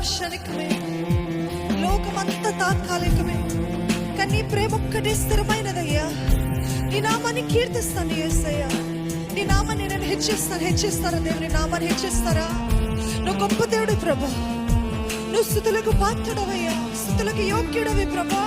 క్షణికమే, లోకమంతా తాత్కాలికమే, కానీ నీ ప్రేమ ఒక్కటే స్థిరమైనదయ్యా. నీ నామాన్ని కీర్తిస్తాను యేసయ్యా. నీ నామాన్ని నేను హెచ్చిస్తారా దేవుని నామాన్ని హెచ్చిస్తారా? నువ్వు గొప్ప దేవుడు ప్రభా, నువ్వు స్తుతులకు పాత్రుడవయ్యా, స్తుతులకు యోగ్యుడవి ప్రభా.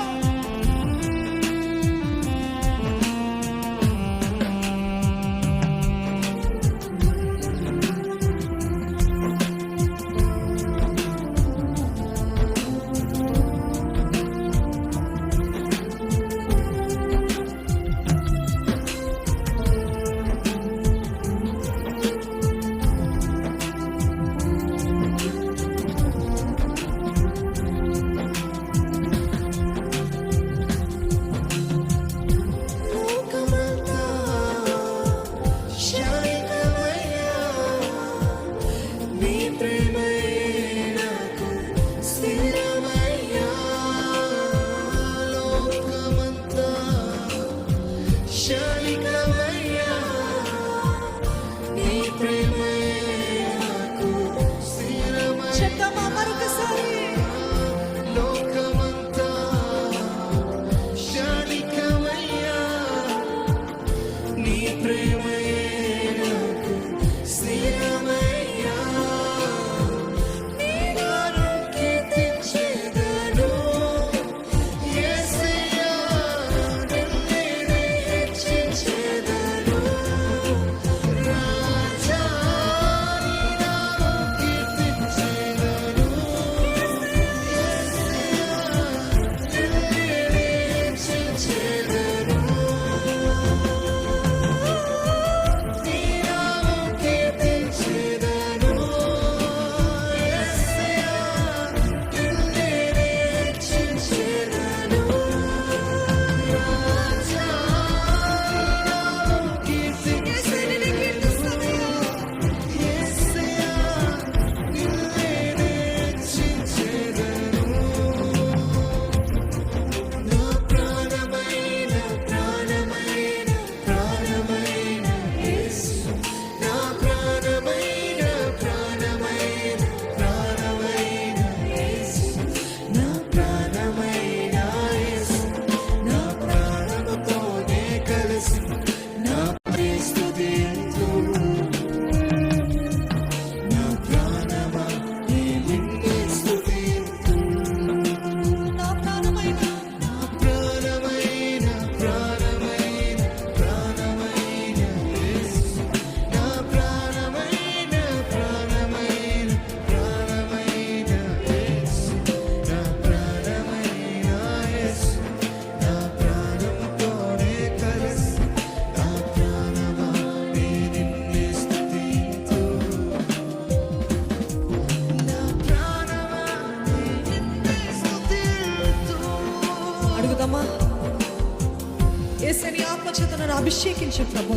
యేసయ్య ఆత్మచేత నన్ను అభిషేకించు ప్రభా,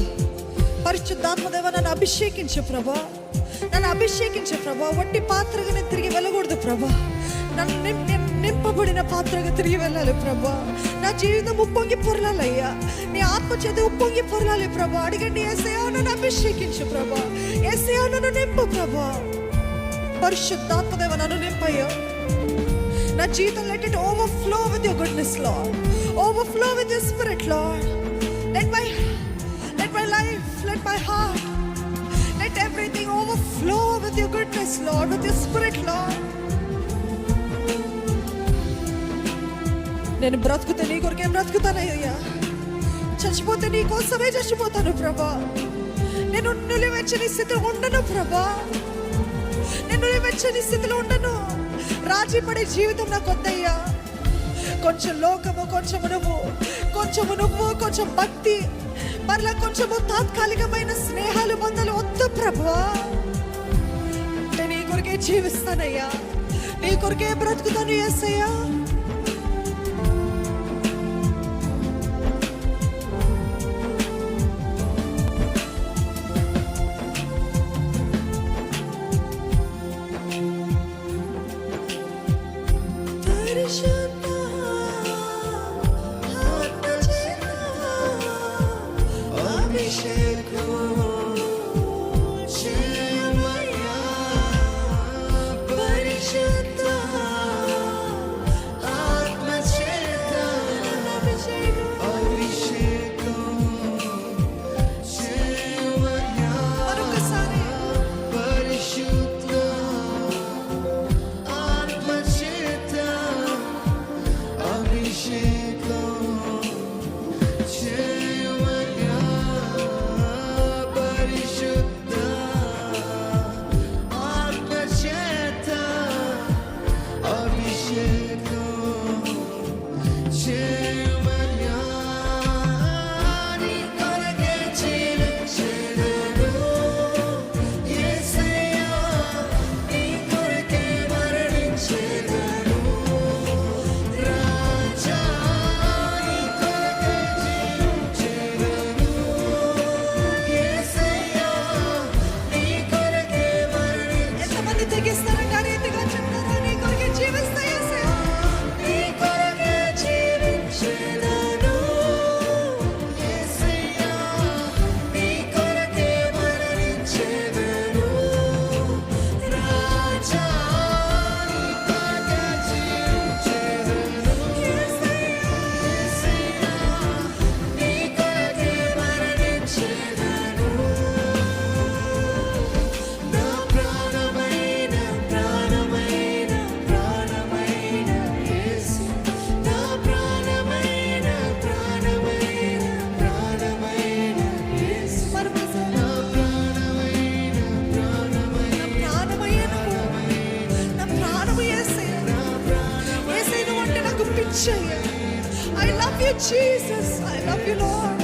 పరిశుద్ధాత్మదేవ నన్ను అభిషేకించు ప్రభా, నన్ను అభిషేకించు ప్రభా. వట్టి పాత్రగా నేను తిరిగి వెళ్ళకూడదు ప్రభా, నన్ను నింపబడిన పాత్రగా తిరిగి వెళ్ళాలి ప్రభా. నా జీవితం ఉప్పొంగి పొరలాలయ్యా, నీ ఆత్మచేత ఉప్పొంగి పొరలాలి ప్రభా. అడిగండి యేసయ్య నన్ను అభిషేకించు ప్రభా, యేసయ్య నన్ను నింపు ప్రభా. పరిశుద్ధాత్మదేవ నన్ను నింపయ్యా. నా జీవితం let it overflow with your goodness Lord, overflow with your spirit Lord. Let my life, let my heart, let everything overflow with your goodness Lord, with your spirit Lord. నేను బ్రతుకుతే నీ కొరకే బ్రతుకుతానయ్యా, చచ్చిపోతే నీ కోసమే చచ్చిపోతాను ప్రభా. నేను నిలువెచ్చని స్థితిలో ఉండను ప్రభా, నేను నిలువెచ్చని స్థితిలో ఉండను. రాజీ పడే జీవితం నాకు వద్దయ్యా. కొంచెం లోకము, కొంచెము నువ్వు, కొంచెం భక్తి, మరలా కొంచెము తాత్కాలికమైన స్నేహాలు బంధాలు వద్దు ప్రభా. నేను నీ కొరకే జీవిస్తానయ్యా, నీ కొరకే బ్రతుకుతాను యేసయ్యా. పరిశుద్ధ అప్పగిస్తానంటే ఆ రీతిగా చెప్తారా? నీ కొరకే జీవిస్తా యేసయ్యా. నీ కొరకే జీవించెదను యేసయ్యా. నీ కొరకే మరణించెదను రాజా. నీ కొరకే జీవించెదను యేసయ్యా. యేసయ్యా. నీ కొరకే మరణించెదను. నా ప్రాణమైన ప్రాణమైన ప్రాణమైన యేసు. నా ప్రాణమైన ప్రాణమైన ప్రాణమైన యేసు. నా ప్రాణమైన ప్రాణమైన నా ప్రాణము యేసయ్యా. యేసయ్య నువ్వు అంటే నాకు పిచ్చయ్యా. I love you Jesus. I love you Lord.